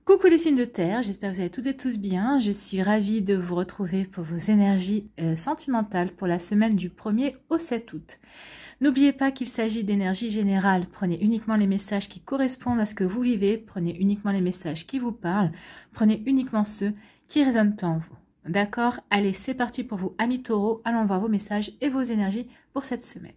Coucou les signes de terre, j'espère que vous allez toutes et tous bien. Je suis ravie de vous retrouver pour vos énergies sentimentales pour la semaine du 1er au 7 août. N'oubliez pas qu'il s'agit d'énergie générale. Prenez uniquement les messages qui correspondent à ce que vous vivez. Prenez uniquement les messages qui vous parlent. Prenez uniquement ceux qui résonnent en vous. D'accord? Allez, c'est parti pour vous, amis taureaux. Allons voir vos messages et vos énergies pour cette semaine.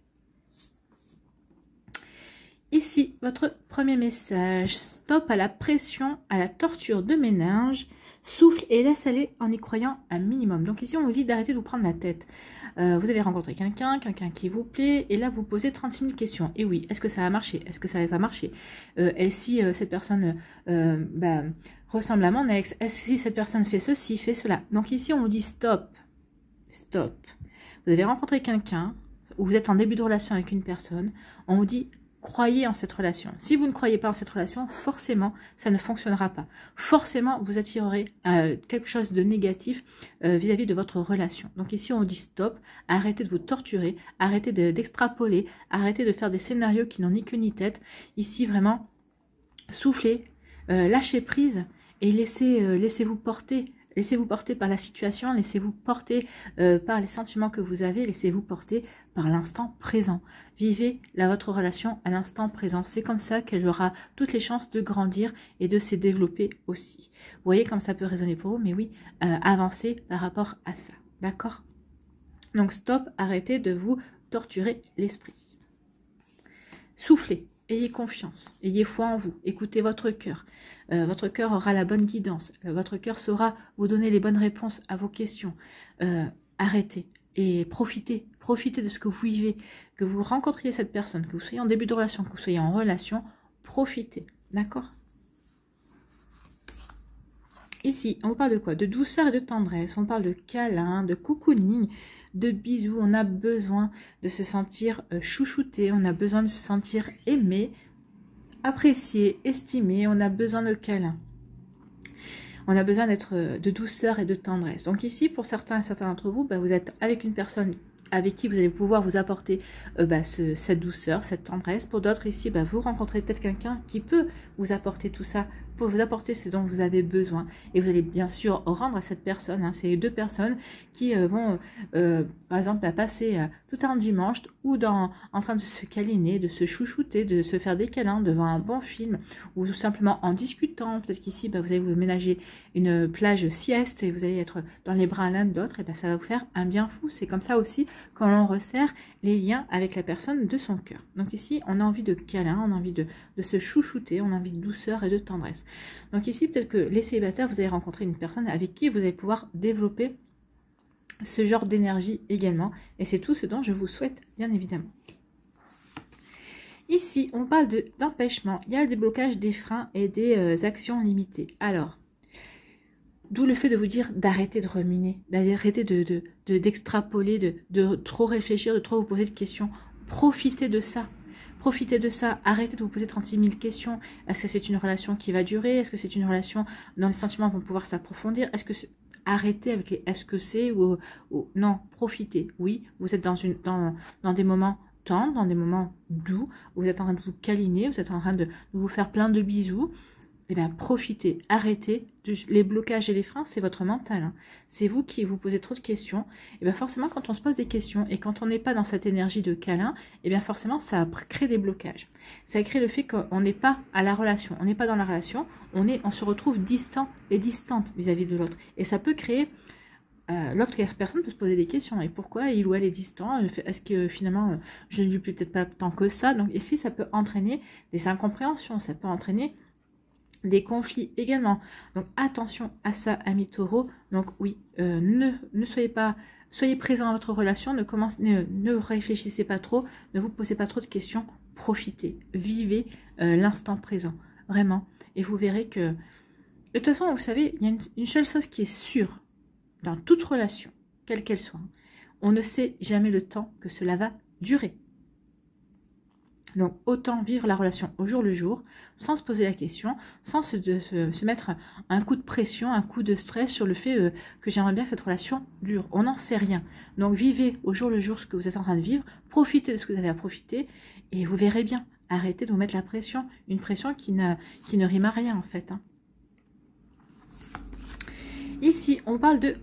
Ici, votre premier message. Stop à la pression, à la torture de ménage. Souffle et laisse aller en y croyant un minimum. Donc ici, on vous dit d'arrêter de vous prendre la tête. Vous avez rencontré quelqu'un qui vous plaît, et là, vous posez 36 000 questions. Et oui, est-ce que ça va marcher? Est-ce que ça va pas marcher? Et si cette personne ressemble à mon ex? Est-ce si cette personne fait ceci, fait cela? Donc ici, on vous dit stop. Stop. Vous avez rencontré quelqu'un, ou vous êtes en début de relation avec une personne, on vous dit croyez en cette relation. Si vous ne croyez pas en cette relation, forcément, ça ne fonctionnera pas. Forcément, vous attirerez quelque chose de négatif vis-à-vis de votre relation. Donc ici, on dit stop, arrêtez de vous torturer, arrêtez d'extrapoler, arrêtez de faire des scénarios qui n'ont ni queue ni tête. Ici, vraiment, soufflez, lâchez prise et laissez-vous porter. Laissez-vous porter par la situation, laissez-vous porter par les sentiments que vous avez, laissez-vous porter par l'instant présent. Vivez votre relation à l'instant présent. C'est comme ça qu'elle aura toutes les chances de grandir et de se développer aussi. Vous voyez comme ça peut résonner pour vous, mais oui, avancez par rapport à ça. D'accord? Donc stop, arrêtez de vous torturer l'esprit. Soufflez. Ayez confiance, ayez foi en vous, écoutez votre cœur. Votre cœur aura la bonne guidance, votre cœur saura vous donner les bonnes réponses à vos questions. Arrêtez et profitez de ce que vous vivez, que vous rencontriez cette personne, que vous soyez en début de relation, que vous soyez en relation, profitez, d'accord? Ici, on parle de quoi? De douceur et de tendresse, on parle de câlin, de cocooning, de bisous. On a besoin de se sentir chouchouté, on a besoin de se sentir aimé, apprécié, estimé, on a besoin de câlin. On a besoin d'être de douceur et de tendresse. Donc ici, pour certains d'entre vous, vous êtes avec une personne avec qui vous allez pouvoir vous apporter cette douceur, cette tendresse. Pour d'autres ici, vous rencontrez peut-être quelqu'un qui peut vous apporter tout ça, pour vous apporter ce dont vous avez besoin. Et vous allez bien sûr rendre à cette personne, c'est deux personnes qui vont, par exemple, passer tout un dimanche ou en train de se câliner, de se chouchouter, de se faire des câlins devant un bon film, ou tout simplement en discutant. Peut-être qu'ici, vous allez vous ménager une plage sieste et vous allez être dans les bras l'un de l'autre, et ça va vous faire un bien fou. C'est comme ça aussi quand l'on resserre les liens avec la personne de son cœur. Donc ici, on a envie de câlin, on a envie de se chouchouter, on a envie de douceur et de tendresse. Donc ici, peut-être que les célibataires, vous allez rencontrer une personne avec qui vous allez pouvoir développer ce genre d'énergie également. Et c'est tout ce dont je vous souhaite, bien évidemment. Ici, on parle d'empêchement. Il y a le déblocage des freins et des actions limitées. Alors, d'où le fait de vous dire d'arrêter de ruminer, d'arrêter d'extrapoler, de trop réfléchir, de trop vous poser de questions. Profitez de ça. Profitez de ça, arrêtez de vous poser 36 000 questions. Est-ce que c'est une relation qui va durer? Est-ce que c'est une relation dont les sentiments vont pouvoir s'approfondir? Est-ce que arrêtez avec les est-ce que c'est ou non, profitez. Oui, vous êtes dans des moments tendres, dans des moments doux, vous êtes en train de vous câliner, vous êtes en train de vous faire plein de bisous. Eh bien, profitez, arrêtez. Les blocages et les freins, c'est votre mental. C'est vous qui vous posez trop de questions. Et bien forcément, quand on se pose des questions et quand on n'est pas dans cette énergie de câlin, et bien forcément, ça crée des blocages. Ça crée le fait qu'on n'est pas à la relation. On n'est pas dans la relation. On se retrouve distant et distante vis-à-vis de l'autre. Et ça peut créer... l'autre personne peut se poser des questions. Et pourquoi il ou elle est distant? Est-ce que finalement, je ne lui plais peut-être pas tant que ça? Donc ici, ça peut entraîner des incompréhensions. Ça peut entraîner des conflits également. Donc attention à ça, amis taureaux. Donc oui, ne soyez pas, soyez présents à votre relation, ne réfléchissez pas trop, ne vous posez pas trop de questions, profitez, vivez l'instant présent, vraiment. Et vous verrez que, de toute façon, vous savez, il y a une seule chose qui est sûre dans toute relation, quelle qu'elle soit. On ne sait jamais le temps que cela va durer. Donc, autant vivre la relation au jour le jour, sans se poser la question, sans se mettre un coup de pression, un coup de stress sur le fait que j'aimerais bien que cette relation dure. On n'en sait rien. Donc, vivez au jour le jour ce que vous êtes en train de vivre, profitez de ce que vous avez à profiter, et vous verrez bien. Arrêtez de vous mettre la pression, une pression qui ne rime à rien, en fait. Ici, on parle de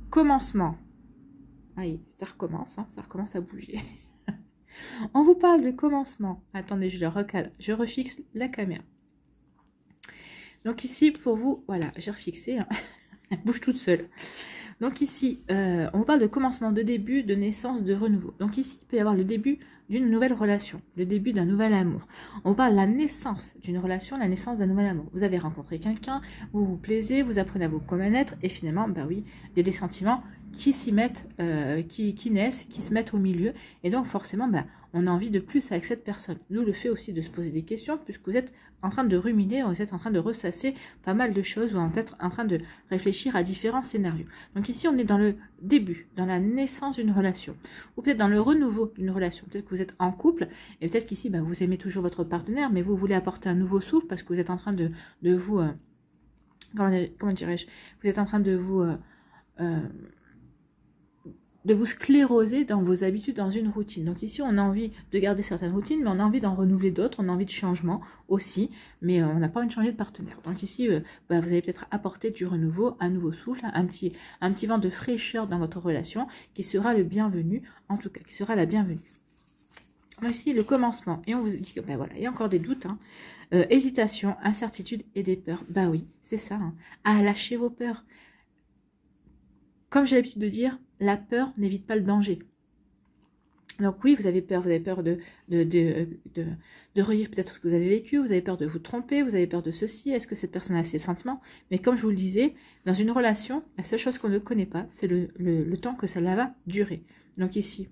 commencement. Oui, ça recommence, hein, ça recommence à bouger. On vous parle de commencement. Attendez, je le recale, je refixe la caméra. Donc ici, pour vous, voilà, j'ai refixé, hein. Elle bouge toute seule. Donc ici, on vous parle de commencement, de début, de naissance, de renouveau. Donc ici, il peut y avoir le début d'une nouvelle relation, le début d'un nouvel amour. On parle de la naissance d'une relation, la naissance d'un nouvel amour. Vous avez rencontré quelqu'un, vous vous plaisez, vous apprenez à vous connaître, et finalement, bah oui, il y a des sentiments qui s'y mettent, qui naissent, qui se mettent au milieu, et donc forcément, bah, on a envie de plus avec cette personne. Nous, le fait aussi de se poser des questions, puisque vous êtes en train de ruminer, vous êtes en train de ressasser pas mal de choses, ou peut-être en train de réfléchir à différents scénarios. Donc ici, on est dans le début, dans la naissance d'une relation, ou peut-être dans le renouveau d'une relation. Peut-être que vous êtes en couple, et peut-être qu'ici, bah, vous aimez toujours votre partenaire, mais vous voulez apporter un nouveau souffle, parce que vous êtes en train de vous... comment dirais-je? Vous êtes en train de vous scléroser dans vos habitudes, dans une routine. Donc ici, on a envie de garder certaines routines, mais on a envie d'en renouveler d'autres, on a envie de changement aussi, mais on n'a pas envie de changer de partenaire. Donc ici, bah, vous allez peut-être apporter du renouveau, un nouveau souffle, un petit vent de fraîcheur dans votre relation, qui sera le bienvenu, en tout cas, qui sera la bienvenue. Donc ici, le commencement, et on vous dit que, ben voilà, il y a encore des doutes, hein. Hésitation, incertitude et des peurs. Bah oui, c'est ça, hein. À lâcher vos peurs. Comme j'ai l'habitude de dire, la peur n'évite pas le danger. Donc oui, vous avez peur de revivre peut-être ce que vous avez vécu, vous avez peur de vous tromper, vous avez peur de ceci, est-ce que cette personne a ces sentiments? Mais comme je vous le disais, dans une relation, la seule chose qu'on ne connaît pas, c'est le temps que cela va durer. Donc ici,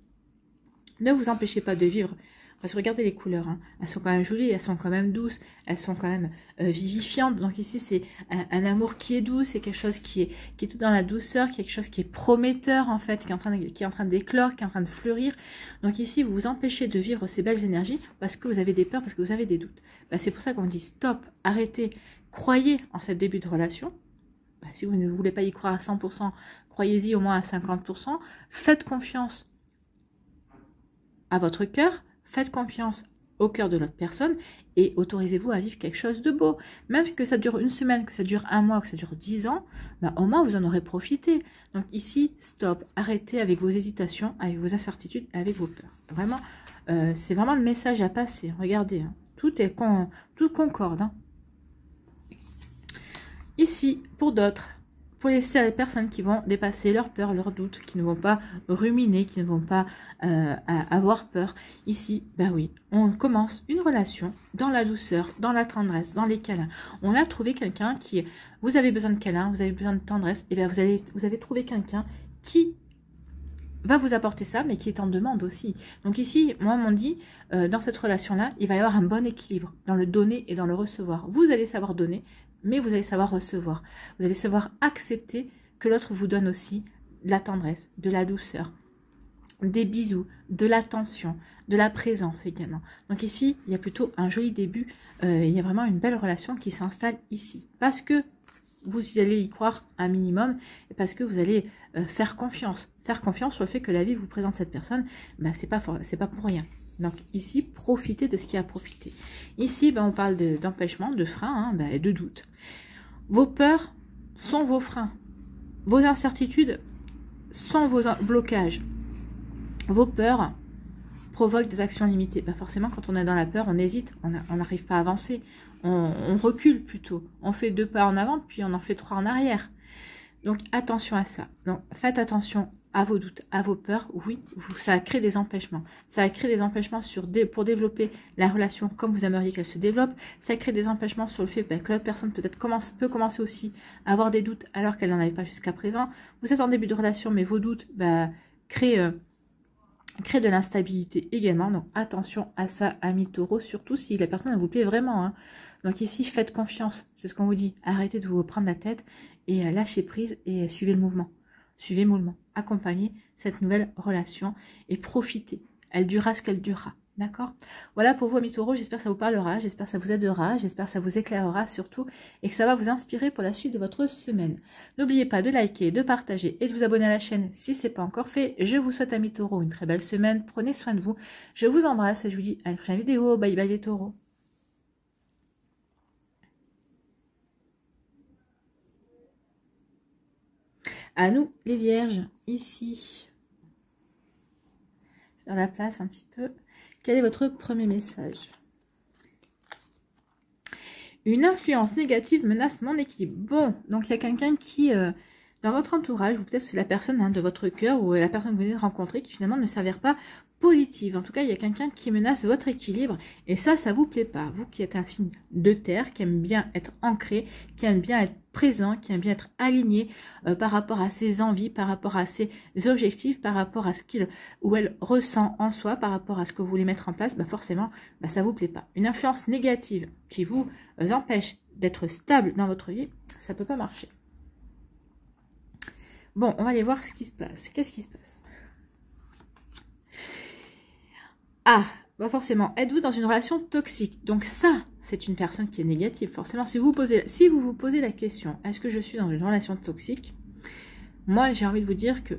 ne vous empêchez pas de vivre. Parce que regardez les couleurs, hein. Elles sont quand même jolies, elles sont quand même douces, elles sont quand même vivifiantes. Donc ici, c'est un amour qui est doux, c'est quelque chose qui est tout dans la douceur, quelque chose qui est prometteur en fait, qui est en train d'éclore, qui est en train de fleurir. Donc ici, vous vous empêchez de vivre ces belles énergies parce que vous avez des peurs, parce que vous avez des doutes. Bah, c'est pour ça qu'on dit stop, arrêtez, croyez en ce début de relation. Bah, si vous ne voulez pas y croire à 100%, croyez-y au moins à 50%. Faites confiance à votre cœur. Faites confiance au cœur de l'autre personne et autorisez-vous à vivre quelque chose de beau. Même que ça dure une semaine, que ça dure un mois, que ça dure 10 ans, bah, au moins vous en aurez profité. Donc ici, stop, arrêtez avec vos hésitations, avec vos incertitudes, avec vos peurs. Vraiment, c'est vraiment le message à passer. Regardez, hein, tout concorde. Hein. Ici, pour d'autres, pour les personnes qui vont dépasser leurs peurs, leurs doutes, qui ne vont pas ruminer, qui ne vont pas avoir peur. Ici, ben oui, on commence une relation dans la douceur, dans la tendresse, dans les câlins. On a trouvé quelqu'un qui... Vous avez besoin de câlins, vous avez besoin de tendresse, et bien vous avez trouvé quelqu'un qui va vous apporter ça, mais qui est en demande aussi. Donc ici, moi, on dit, dans cette relation-là, il va y avoir un bon équilibre dans le donner et dans le recevoir. Vous allez savoir donner, mais vous allez savoir recevoir. Vous allez savoir accepter que l'autre vous donne aussi de la tendresse, de la douceur, des bisous, de l'attention, de la présence également. Donc ici, il y a plutôt un joli début. Il y a vraiment une belle relation qui s'installe ici. Parce que vous allez y croire un minimum et parce que vous allez faire confiance. Faire confiance sur le fait que la vie vous présente cette personne, ben, c'est pas pour rien. Donc ici, profitez de ce qui a profité. Ici, ben, on parle d'empêchement, de frein, hein, ben, de doute. Vos peurs sont vos freins. Vos incertitudes sont vos blocages. Vos peurs provoquent des actions limitées. Ben, forcément, quand on est dans la peur, on hésite, on n'arrive pas à avancer. On recule plutôt. On fait 2 pas en avant, puis on en fait 3 en arrière. Donc attention à ça. Donc faites attention à vos doutes, à vos peurs. Oui, ça crée des empêchements. Ça crée des empêchements pour développer la relation comme vous aimeriez qu'elle se développe. Ça crée des empêchements sur le fait que l'autre personne peut commencer aussi à avoir des doutes alors qu'elle n'en avait pas jusqu'à présent. Vous êtes en début de relation, mais vos doutes créent de l'instabilité également. Donc attention à ça, amis taureaux, surtout si la personne vous plaît vraiment. Hein. Donc ici, faites confiance. C'est ce qu'on vous dit. Arrêtez de vous prendre la tête et lâchez prise et suivez le mouvement. Suivez le mouvement. Accompagnez cette nouvelle relation et profitez. Elle durera ce qu'elle durera. D'accord? Voilà pour vous, amis taureaux. J'espère que ça vous parlera. J'espère que ça vous aidera. J'espère que ça vous éclairera surtout et que ça va vous inspirer pour la suite de votre semaine. N'oubliez pas de liker, de partager et de vous abonner à la chaîne si ce n'est pas encore fait. Je vous souhaite, amis taureaux, une très belle semaine. Prenez soin de vous. Je vous embrasse et je vous dis à la prochaine vidéo. Bye bye les taureaux. À nous, les vierges, ici. Faire la place un petit peu. Quel est votre premier message? Une influence négative menace mon équilibre. Bon, donc il y a quelqu'un qui, dans votre entourage, ou peut-être c'est la personne de votre cœur, ou la personne que vous venez de rencontrer, qui finalement ne s'avère pas positive. En tout cas, il y a quelqu'un qui menace votre équilibre, et ça vous plaît pas. Vous qui êtes un signe de terre, qui aime bien être ancré, qui aime bien être présent, qui aime bien être aligné par rapport à ses envies, par rapport à ses objectifs, par rapport à ce qu'il ou elle ressent en soi, par rapport à ce que vous voulez mettre en place, forcément, ça vous plaît pas. Une influence négative qui vous empêche d'être stable dans votre vie, ça peut pas marcher. Bon, on va aller voir ce qui se passe. Qu'est-ce qui se passe? Ah, forcément, êtes-vous dans une relation toxique? Donc ça, c'est une personne qui est négative. Forcément, si vous vous posez la question, est-ce que je suis dans une relation toxique? Moi, j'ai envie de vous dire que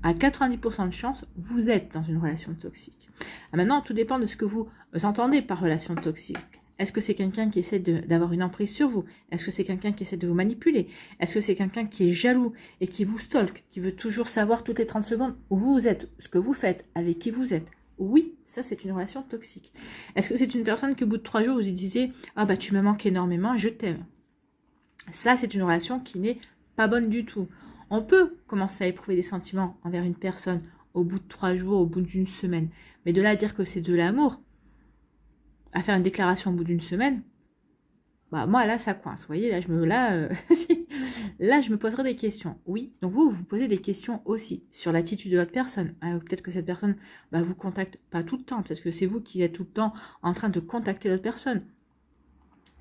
à 90% de chance, vous êtes dans une relation toxique. Maintenant, tout dépend de ce que vous entendez par relation toxique. Est-ce que c'est quelqu'un qui essaie d'avoir une emprise sur vous? Est-ce que c'est quelqu'un qui essaie de vous manipuler? Est-ce que c'est quelqu'un qui est jaloux et qui vous stalk, qui veut toujours savoir toutes les 30 secondes où vous êtes, ce que vous faites, avec qui vous êtes? Oui, ça c'est une relation toxique. Est-ce que c'est une personne qu'au bout de 3 jours, vous y disiez « Ah tu me manques énormément, je t'aime ». Ça c'est une relation qui n'est pas bonne du tout. On peut commencer à éprouver des sentiments envers une personne au bout de 3 jours, au bout d'une semaine. Mais de là à dire que c'est de l'amour, à faire une déclaration au bout d'une semaine, moi là ça coince, vous voyez, là je me poserai des questions. Oui, donc vous posez des questions aussi sur l'attitude de l'autre personne. Peut-être que cette personne vous contacte pas tout le temps, peut-être que c'est vous qui êtes tout le temps en train de contacter l'autre personne.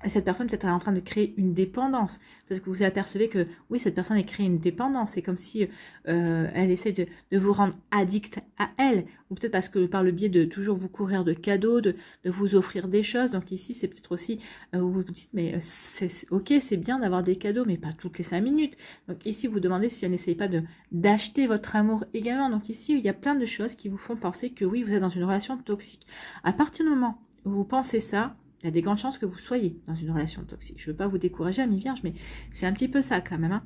Et cette personne peut-être en train de créer une dépendance. Parce que vous apercevez que, oui, cette personne a créé une dépendance. C'est comme si elle essaie de vous rendre addict à elle. Ou peut-être parce que par le biais de toujours vous courir de cadeaux, de vous offrir des choses. Donc ici, c'est peut-être aussi, vous vous dites, mais ok, c'est bien d'avoir des cadeaux, mais pas toutes les 5 minutes. Donc ici, vous demandez si elle n'essaye pas d'acheter votre amour également. Donc ici, il y a plein de choses qui vous font penser que oui, vous êtes dans une relation toxique. À partir du moment où vous pensez ça, il y a des grandes chances que vous soyez dans une relation toxique. Je ne veux pas vous décourager, amis vierges, mais c'est un petit peu ça quand même. Donc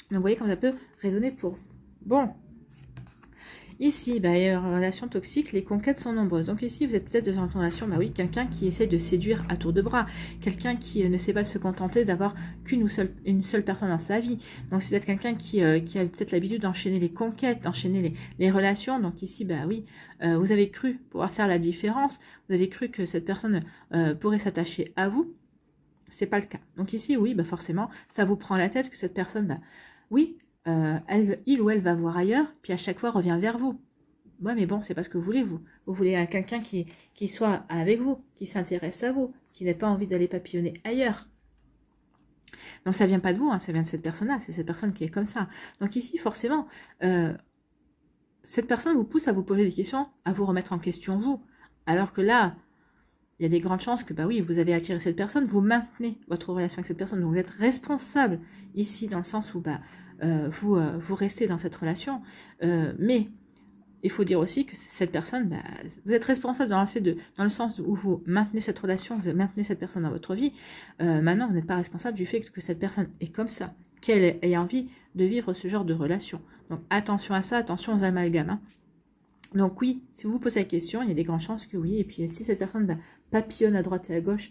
vous voyez comment ça peut résonner pour vous. Bon. Ici, il y a une relation toxique, les conquêtes sont nombreuses. Donc ici, vous êtes peut-être dans une relation, oui, quelqu'un qui essaie de séduire à tour de bras. Quelqu'un qui ne sait pas se contenter d'avoir une seule personne dans sa vie. Donc c'est peut-être quelqu'un qui a peut-être l'habitude d'enchaîner les conquêtes, d'enchaîner les relations. Donc ici, oui, vous avez cru pouvoir faire la différence. Vous avez cru que cette personne pourrait s'attacher à vous. C'est pas le cas. Donc ici, oui, forcément, ça vous prend la tête que cette personne, oui, il ou elle va voir ailleurs, puis à chaque fois revient vers vous. Ouais, mais bon, c'est pas ce que vous voulez, vous. Vous voulez quelqu'un qui soit avec vous, qui s'intéresse à vous, qui n'a pas envie d'aller papillonner ailleurs. Donc ça vient pas de vous, ça vient de cette personne-là, c'est cette personne qui est comme ça. Donc ici, forcément, cette personne vous pousse à vous poser des questions, à vous remettre en question vous. Alors que là, il y a des grandes chances que, oui, vous avez attiré cette personne, vous maintenez votre relation avec cette personne, donc vous êtes responsable ici, dans le sens où, vous restez dans cette relation, mais il faut dire aussi que cette personne, vous êtes responsable dans le sens où vous maintenez cette relation, vous maintenez cette personne dans votre vie. Maintenant, vous n'êtes pas responsable du fait que cette personne est comme ça, qu'elle ait envie de vivre ce genre de relation. Donc attention à ça, attention aux amalgames. Donc oui, si vous vous posez la question, il y a des grandes chances que oui. Et puis si cette personne papillonne à droite et à gauche,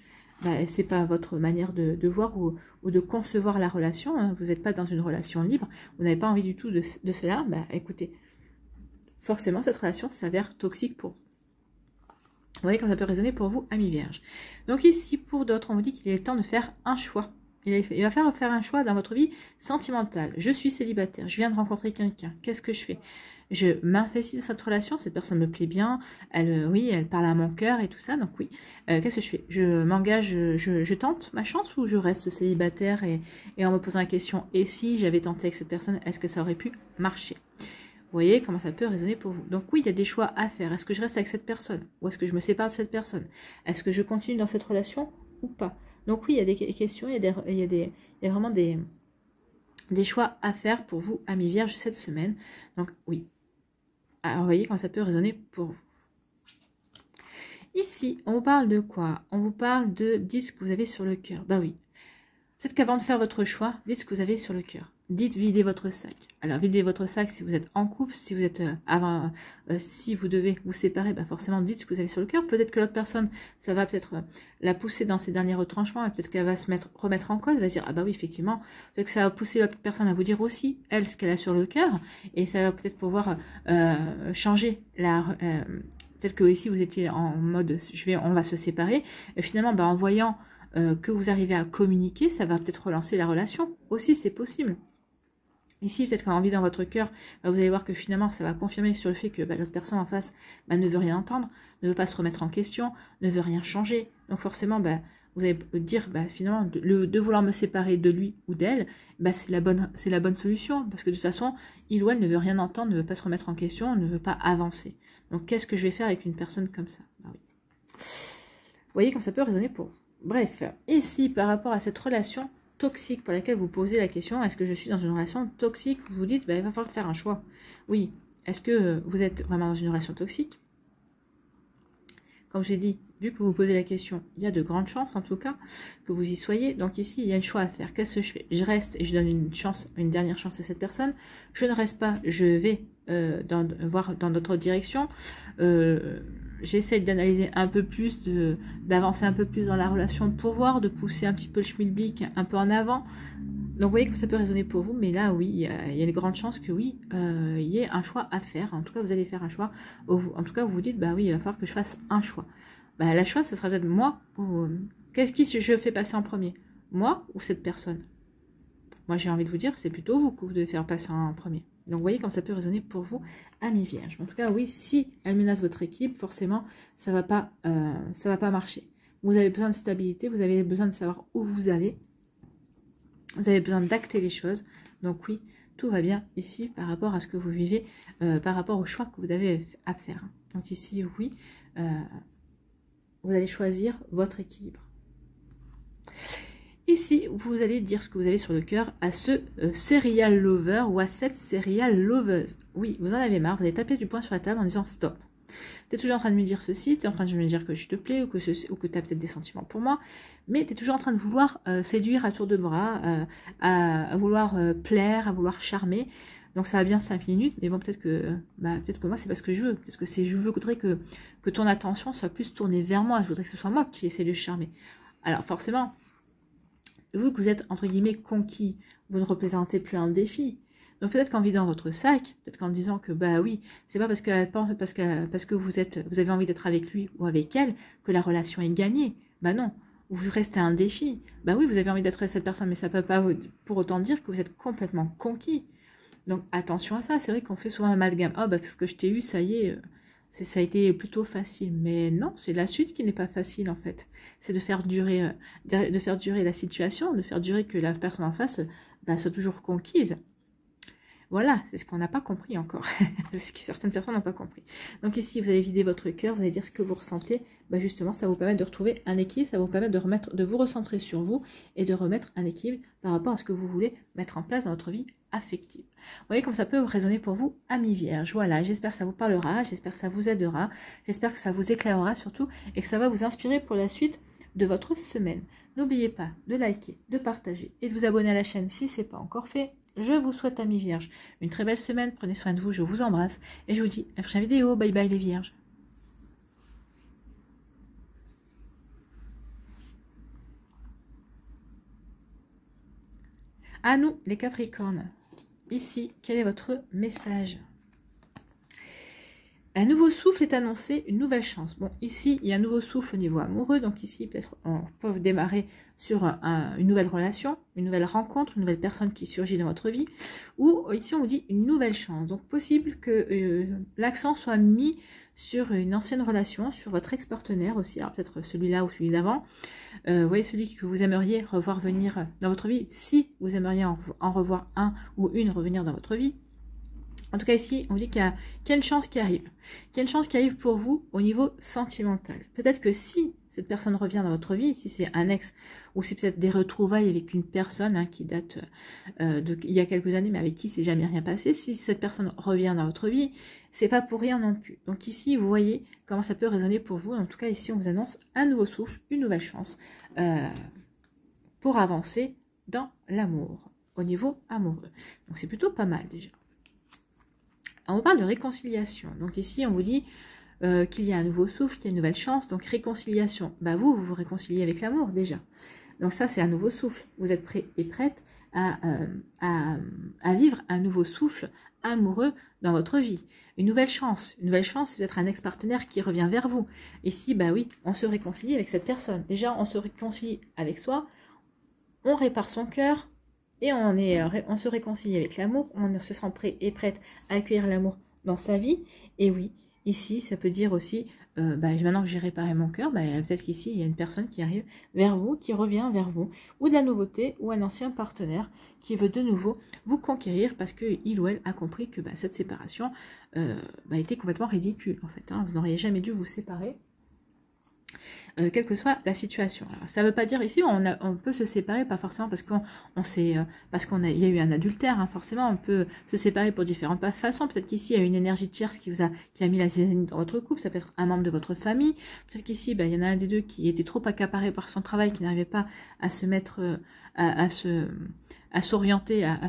c'est pas votre manière de voir ou de concevoir la relation. Vous n'êtes pas dans une relation libre. Vous n'avez pas envie du tout de cela. Écoutez, forcément, cette relation s'avère toxique pour vous. Vous voyez comme ça peut résonner pour vous, amis vierges. Donc ici, pour d'autres, on vous dit qu'il est temps de faire un choix. Il va falloir faire un choix dans votre vie sentimentale. Je suis célibataire, je viens de rencontrer quelqu'un. Qu'est-ce que je fais? Je m'investis dans cette relation, cette personne me plaît bien, elle parle à mon cœur et tout ça, donc oui. Qu'est-ce que je fais? Je m'engage, je tente ma chance ou je reste célibataire et en me posant la question, et si j'avais tenté avec cette personne, est-ce que ça aurait pu marcher? Vous voyez comment ça peut résonner pour vous. Donc oui, il y a des choix à faire. Est-ce que je reste avec cette personne? Ou est-ce que je me sépare de cette personne? Est-ce que je continue dans cette relation ou pas? Donc oui, il y a des questions, il y a vraiment des choix à faire pour vous, amis vierges, cette semaine. Donc oui. Alors, vous voyez comment ça peut résonner pour vous. Ici, on vous parle de quoi? On vous parle de dites ce que vous avez sur le cœur. Oui. Peut-être qu'avant de faire votre choix, dites ce que vous avez sur le cœur. dites vider votre sac. Alors vider votre sac si vous êtes en couple, si vous êtes si vous devez vous séparer, bah forcément dites ce que vous avez sur le cœur. Peut-être que l'autre personne, ça va peut-être la pousser dans ses derniers retranchements, et peut-être qu'elle va se remettre en cause, elle va se dire ah bah oui effectivement, peut-être que ça va pousser l'autre personne à vous dire aussi elle ce qu'elle a sur le cœur, et ça va peut-être pouvoir changer la peut-être que ici vous étiez en mode on va se séparer, et finalement bah, en voyant que vous arrivez à communiquer, ça va peut-être relancer la relation aussi, c'est possible. Ici, peut-être qu'en envie dans votre cœur, bah, vous allez voir que finalement, ça va confirmer sur le fait que bah, l'autre personne en face bah, ne veut rien entendre, ne veut pas se remettre en question, ne veut rien changer. Donc forcément, bah, vous allez dire bah, finalement, de vouloir me séparer de lui ou d'elle, bah, c'est la bonne solution. Parce que de toute façon, il ou elle ne veut rien entendre, ne veut pas se remettre en question, ne veut pas avancer. Donc qu'est-ce que je vais faire avec une personne comme ça? Bah, oui. Vous voyez comme ça peut résonner pour vous. Bref, ici, par rapport à cette relation toxique pour laquelle vous posez la question, est-ce que je suis dans une relation toxique? Vous vous dites, bah, il va falloir faire un choix. Oui, est-ce que vous êtes vraiment dans une relation toxique? Comme je l'ai dit, vu que vous vous posez la question, il y a de grandes chances en tout cas que vous y soyez. Donc ici, il y a un choix à faire. Qu'est-ce que je fais? Je reste et je donne une dernière chance à cette personne. Je ne reste pas, je vais voir dans d'autres directions. J'essaie d'analyser un peu plus, d'avancer un peu plus dans la relation pour voir, de pousser un petit peu le schmilblick un peu en avant. Donc vous voyez que ça peut résonner pour vous, mais là oui, il y a de grandes chances que oui, il y ait un choix à faire. En tout cas, vous allez faire un choix. En tout cas, vous vous dites, bah oui, il va falloir que je fasse un choix. Bah la choix, ce sera peut-être moi ou qui je fais passer en premier? Moi ou cette personne? Moi j'ai envie de vous dire, c'est plutôt vous que vous devez faire passer en premier. Donc vous voyez comme ça peut résonner pour vous, amis vierges. En tout cas, oui, si elle menace votre équipe, forcément, ça va pas marcher. Vous avez besoin de stabilité, vous avez besoin de savoir où vous allez. Vous avez besoin d'acter les choses. Donc oui, tout va bien ici par rapport à ce que vous vivez, par rapport au choix que vous avez à faire. Donc ici, oui, vous allez choisir votre équilibre. Ici, vous allez dire ce que vous avez sur le cœur à ce serial lover ou à cette serial loveuse. Oui, vous en avez marre, vous avez tapé du poing sur la table en disant stop. Tu es toujours en train de me dire ceci, tu es en train de me dire que je te plais ou que tu as peut-être des sentiments pour moi, mais tu es toujours en train de vouloir séduire à tour de bras, à vouloir plaire, à vouloir charmer. Donc ça va bien 5 minutes, mais bon, peut-être que moi, c'est pas ce que je veux. Peut-être que je voudrais que ton attention soit plus tournée vers moi. Je voudrais que ce soit moi qui essaie de charmer. Alors forcément, vous que vous êtes, entre guillemets, conquis, vous ne représentez plus un défi. Donc peut-être qu'en vidant votre sac, peut-être qu'en disant que bah oui, c'est pas parce que vous avez envie d'être avec lui ou avec elle que la relation est gagnée. Bah non, vous restez un défi. Bah oui, vous avez envie d'être avec cette personne, mais ça peut pas pour autant dire que vous êtes complètement conquis. Donc attention à ça, c'est vrai qu'on fait souvent l'amalgame. Oh bah parce que je t'ai eu, ça y est, ça a été plutôt facile. Mais non, c'est la suite qui n'est pas facile en fait. C'est de faire durer la situation, de faire durer que la personne en face soit toujours conquise. Voilà, c'est ce qu'on n'a pas compris encore. C'est ce que certaines personnes n'ont pas compris. Donc ici, vous allez vider votre cœur, vous allez dire ce que vous ressentez. Bah justement, ça va vous permettre de retrouver un équilibre, ça va vous permettre de vous recentrer sur vous et de remettre un équilibre par rapport à ce que vous voulez mettre en place dans votre vie affective. Vous voyez comme ça peut résonner pour vous, amis vierges. Voilà, j'espère que ça vous parlera, j'espère que ça vous aidera, j'espère que ça vous éclairera surtout et que ça va vous inspirer pour la suite de votre semaine. N'oubliez pas de liker, de partager et de vous abonner à la chaîne si ce n'est pas encore fait. Je vous souhaite, amis vierges, une très belle semaine. Prenez soin de vous, je vous embrasse. Et je vous dis à la prochaine vidéo. Bye bye les vierges. À nous, les capricornes. Ici, quel est votre message? Un nouveau souffle est annoncé, une nouvelle chance. Bon, ici, il y a un nouveau souffle au niveau amoureux. Donc ici, peut-être, on peut démarrer sur une nouvelle relation, une nouvelle rencontre, une nouvelle personne qui surgit dans votre vie. Ou ici, on vous dit une nouvelle chance. Donc, possible que l'accent soit mis sur une ancienne relation, sur votre ex-partenaire aussi. Alors, peut-être celui-là ou celui d'avant. Vous voyez, celui que vous aimeriez revoir venir dans votre vie. Si vous aimeriez en revoir un ou une revenir dans votre vie. En tout cas, ici, on vous dit qu'il y a une chance qui arrive. Qu'il y a une chance qui arrive pour vous au niveau sentimental. Peut-être que si cette personne revient dans votre vie, si c'est un ex, ou c'est peut-être des retrouvailles avec une personne qui date il y a quelques années, mais avec qui c'est jamais rien passé, si cette personne revient dans votre vie, c'est pas pour rien non plus. Donc ici, vous voyez comment ça peut résonner pour vous. En tout cas, ici, on vous annonce un nouveau souffle, une nouvelle chance pour avancer dans l'amour. au niveau amoureux. Donc c'est plutôt pas mal déjà. On parle de réconciliation. Donc ici, on vous dit qu'il y a un nouveau souffle, qu'il y a une nouvelle chance. Donc réconciliation, bah vous vous réconciliez avec l'amour déjà. Donc ça, c'est un nouveau souffle. Vous êtes prêt et prête à vivre un nouveau souffle amoureux dans votre vie. Une nouvelle chance. Une nouvelle chance, c'est peut-être un ex-partenaire qui revient vers vous. Ici, bah oui, on se réconcilie avec cette personne. Déjà, on se réconcilie avec soi, on répare son cœur, et on se réconcilie avec l'amour, on se sent prêt et prête à accueillir l'amour dans sa vie. Et oui, ici, ça peut dire aussi, maintenant que j'ai réparé mon cœur, peut-être qu'ici, il y a une personne qui arrive vers vous, qui revient vers vous, ou de la nouveauté, ou un ancien partenaire qui veut de nouveau vous conquérir parce qu'il ou elle a compris que cette séparation était complètement ridicule, en fait. Vous n'auriez jamais dû vous séparer. Quelle que soit la situation. Alors, ça ne veut pas dire ici on peut se séparer, pas forcément parce qu'il y a eu un adultère, forcément on peut se séparer pour différentes façons. Peut-être qu'ici il y a une énergie tierce qui a mis la zizanie dans votre couple, ça peut être un membre de votre famille. Peut-être qu'ici il y en a un des deux qui était trop accaparé par son travail, qui n'arrivait pas à se mettre à s'orienter, à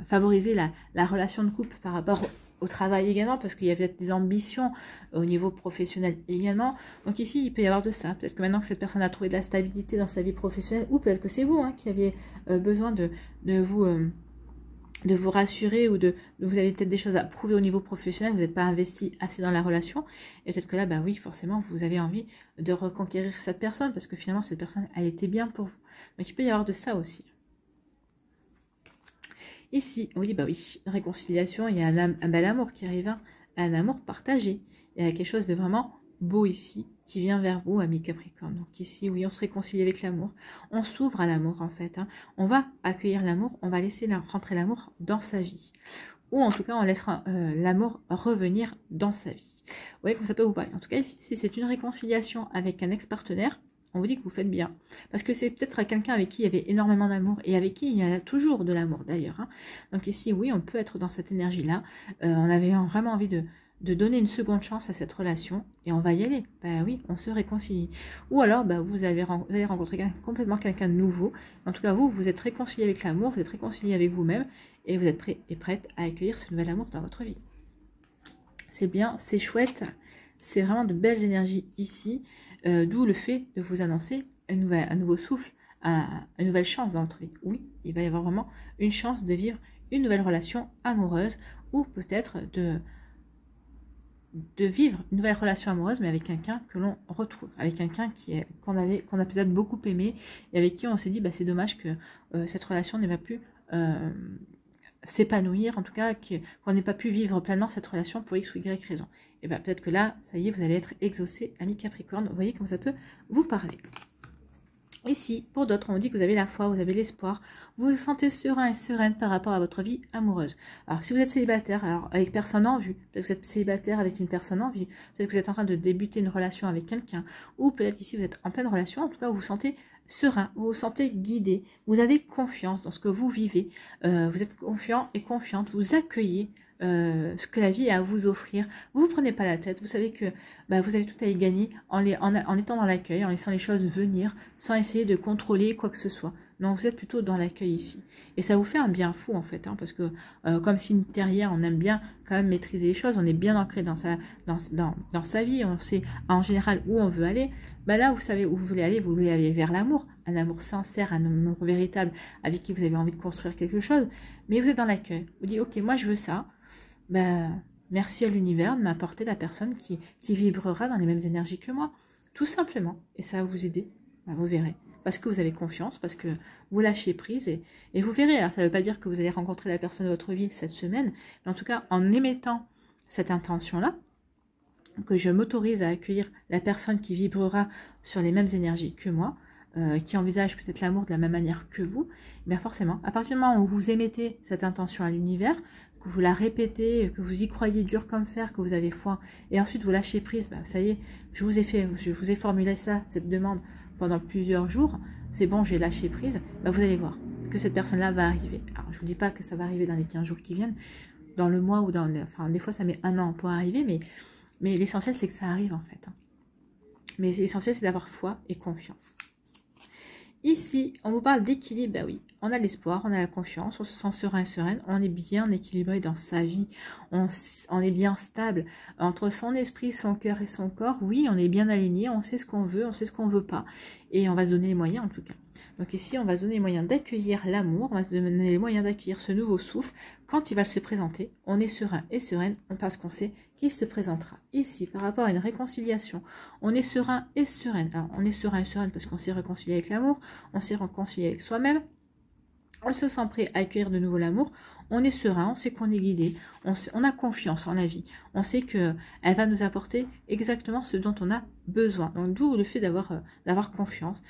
favoriser la relation de couple par rapport au travail également, parce qu'il y a peut-être des ambitions au niveau professionnel également. Donc ici, il peut y avoir de ça. Peut-être que maintenant que cette personne a trouvé de la stabilité dans sa vie professionnelle, ou peut-être que c'est vous qui aviez besoin de vous rassurer, ou vous avez peut-être des choses à prouver au niveau professionnel, vous n'êtes pas investi assez dans la relation, et peut-être que là, oui, forcément, vous avez envie de reconquérir cette personne, parce que finalement, cette personne, elle était bien pour vous. Donc il peut y avoir de ça aussi. Ici, on dit, oui, réconciliation, il y a un bel amour qui arrive, un amour partagé. Il y a quelque chose de vraiment beau ici, qui vient vers vous, ami Capricorne. Donc ici, oui, on se réconcilie avec l'amour. On s'ouvre à l'amour, en fait. On va accueillir l'amour, on va laisser rentrer l'amour dans sa vie. Ou en tout cas, on laissera l'amour revenir dans sa vie. Vous voyez comment ça peut vous parler. En tout cas, ici, si c'est une réconciliation avec un ex-partenaire, on vous dit que vous faites bien. Parce que c'est peut-être quelqu'un avec qui il y avait énormément d'amour et avec qui il y en a toujours de l'amour d'ailleurs. Donc ici, oui, on peut être dans cette énergie-là. On avait vraiment envie de donner une seconde chance à cette relation et on va y aller. Oui, on se réconcilie. Ou alors, vous allez rencontrer complètement quelqu'un de nouveau. En tout cas, vous êtes réconcilié avec l'amour, vous êtes réconcilié avec vous-même et vous êtes prêt et prête à accueillir ce nouvel amour dans votre vie. C'est bien, c'est chouette. C'est vraiment de belles énergies ici. D'où le fait de vous annoncer un nouveau souffle, une nouvelle chance dans votre vie. Oui, il va y avoir vraiment une chance de vivre une nouvelle relation amoureuse, ou peut-être de vivre une nouvelle relation amoureuse, mais avec quelqu'un que l'on retrouve, avec quelqu'un qu'on a peut-être beaucoup aimé, et avec qui on s'est dit, c'est dommage que cette relation n'ait pas pu s'épanouir, en tout cas qu'on n'ait pas pu vivre pleinement cette relation pour X ou Y raison. Et peut-être que là, ça y est, vous allez être exaucé, ami Capricorne. Vous voyez comment ça peut vous parler. Ici, pour d'autres, on vous dit que vous avez la foi, vous avez l'espoir, vous vous sentez serein et sereine par rapport à votre vie amoureuse. Alors, si vous êtes célibataire, alors avec personne en vue, peut-être que vous êtes célibataire avec une personne en vue, peut-être que vous êtes en train de débuter une relation avec quelqu'un, ou peut-être qu'ici vous êtes en pleine relation, en tout cas vous vous sentez serein, vous vous sentez guidé, vous avez confiance dans ce que vous vivez, vous êtes confiant et confiante, vous accueillez ce que la vie a à vous offrir. Vous ne prenez pas la tête, vous savez que vous avez tout à y gagner en étant dans l'accueil, en laissant les choses venir, sans essayer de contrôler quoi que ce soit. Non, vous êtes plutôt dans l'accueil ici. Et ça vous fait un bien fou en fait, parce que comme signe terrien, on aime bien quand même maîtriser les choses, on est bien ancré dans sa vie, on sait en général où on veut aller. Là, vous savez où vous voulez aller vers l'amour, un amour sincère, un amour véritable, avec qui vous avez envie de construire quelque chose, mais vous êtes dans l'accueil. Vous dites, ok, moi je veux ça, merci à l'univers de m'apporter la personne qui vibrera dans les mêmes énergies que moi, tout simplement. Et ça va vous aider, vous verrez. Parce que vous avez confiance, parce que vous lâchez prise et vous verrez. Alors ça ne veut pas dire que vous allez rencontrer la personne de votre vie cette semaine, mais en tout cas en émettant cette intention-là, que je m'autorise à accueillir la personne qui vibrera sur les mêmes énergies que moi, qui envisage peut-être l'amour de la même manière que vous, bien forcément, à partir du moment où vous émettez cette intention à l'univers, que vous la répétez, que vous y croyez dur comme fer, que vous avez foi, et ensuite vous lâchez prise, ça y est, je vous ai formulé cette demande pendant plusieurs jours, c'est bon, j'ai lâché prise, vous allez voir que cette personne-là va arriver. Alors, je vous dis pas que ça va arriver dans les 15 jours qui viennent, dans le mois ou des fois ça met 1 an pour arriver, mais l'essentiel c'est que ça arrive en fait. Mais l'essentiel c'est d'avoir foi et confiance. Ici, on vous parle d'équilibre. Bah oui, on a l'espoir, on a la confiance, on se sent serein et sereine, on est bien équilibré dans sa vie, on est bien stable entre son esprit, son cœur et son corps. Oui, on est bien aligné, on sait ce qu'on veut, on sait ce qu'on veut pas. Et on va se donner les moyens en tout cas. Donc ici, on va se donner les moyens d'accueillir l'amour, on va se donner les moyens d'accueillir ce nouveau souffle. Quand il va se présenter, on est serein et sereine parce qu'on sait qu'il se présentera. Ici, par rapport à une réconciliation, on est serein et sereine. Alors, on est serein et sereine parce qu'on s'est réconcilié avec l'amour, on s'est réconcilié avec soi-même, on se sent prêt à accueillir de nouveau l'amour, on est serein, on sait qu'on est guidé, on a confiance en la vie, on sait qu'elle va nous apporter exactement ce dont on a besoin. Donc d'où le fait d'avoir confiance.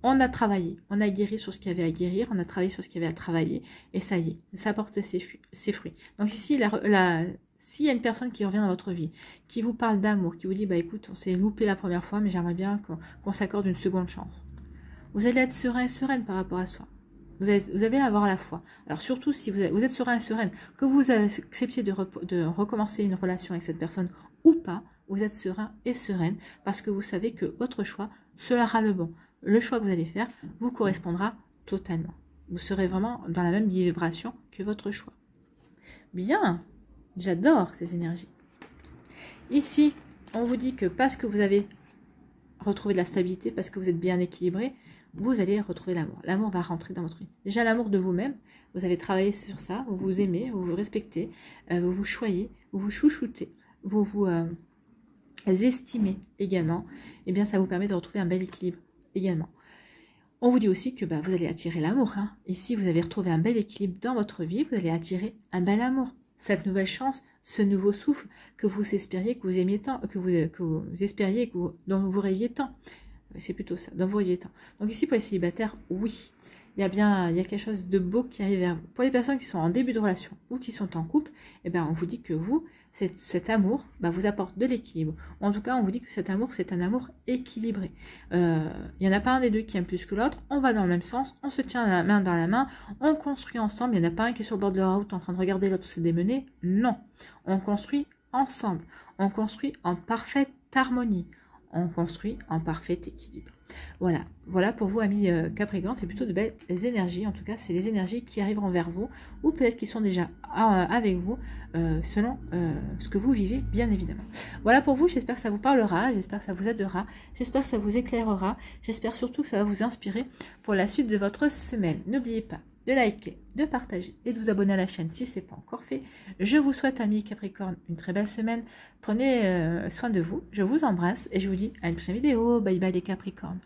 On a travaillé, on a guéri sur ce qu'il y avait à guérir, on a travaillé sur ce qu'il y avait à travailler, et ça y est, ça porte ses fruits. Donc ici, s'il y a une personne qui revient dans votre vie, qui vous parle d'amour, qui vous dit, bah écoute, on s'est loupé la première fois, mais j'aimerais bien qu'on s'accorde une seconde chance. Vous allez être serein et sereine par rapport à soi. Vous allez avoir la foi. Alors surtout si vous êtes serein et sereine, que vous acceptiez de recommencer une relation avec cette personne ou pas, vous êtes serein et sereine parce que vous savez que votre choix sera le bon. Le choix que vous allez faire vous correspondra totalement. Vous serez vraiment dans la même vibration que votre choix. Bien, j'adore ces énergies. Ici, on vous dit que parce que vous avez retrouvé de la stabilité, parce que vous êtes bien équilibré, vous allez retrouver l'amour. L'amour va rentrer dans votre vie. Déjà, l'amour de vous-même, vous avez travaillé sur ça, vous vous aimez, vous vous respectez, vous vous choyez, vous vous chouchoutez, vous vous estimez également. Et bien, ça vous permet de retrouver un bel équilibre également. On vous dit aussi que vous allez attirer l'amour. Hein. Ici, vous avez retrouvé un bel équilibre dans votre vie, vous allez attirer un bel amour. Cette nouvelle chance, ce nouveau souffle que vous espériez, que vous aimiez tant, que vous espériez, dont vous rêviez tant. C'est plutôt ça, dont vous rêviez tant. Donc ici, pour les célibataires, oui, il y a quelque chose de beau qui arrive vers vous. Pour les personnes qui sont en début de relation ou qui sont en couple, on vous dit que vous, cet amour vous apporte de l'équilibre. En tout cas, on vous dit que cet amour, c'est un amour équilibré. Il n'y en a pas un des deux qui aime plus que l'autre, on va dans le même sens, on se tient la main dans la main, on construit ensemble. Il n'y en a pas un qui est sur le bord de la route en train de regarder l'autre se démener. Non, on construit ensemble, on construit en parfaite harmonie. On construit en parfait équilibre. Voilà pour vous, amis Capricorne, c'est plutôt de belles énergies. En tout cas, c'est les énergies qui arriveront vers vous, ou peut-être qui sont déjà avec vous, selon ce que vous vivez, bien évidemment. Voilà pour vous, j'espère que ça vous parlera, j'espère que ça vous aidera, j'espère que ça vous éclairera, j'espère surtout que ça va vous inspirer pour la suite de votre semaine. N'oubliez pas de liker, de partager et de vous abonner à la chaîne si ce n'est pas encore fait. Je vous souhaite, amis Capricorne, une très belle semaine. Prenez soin de vous, je vous embrasse et je vous dis à une prochaine vidéo. Bye bye les Capricornes.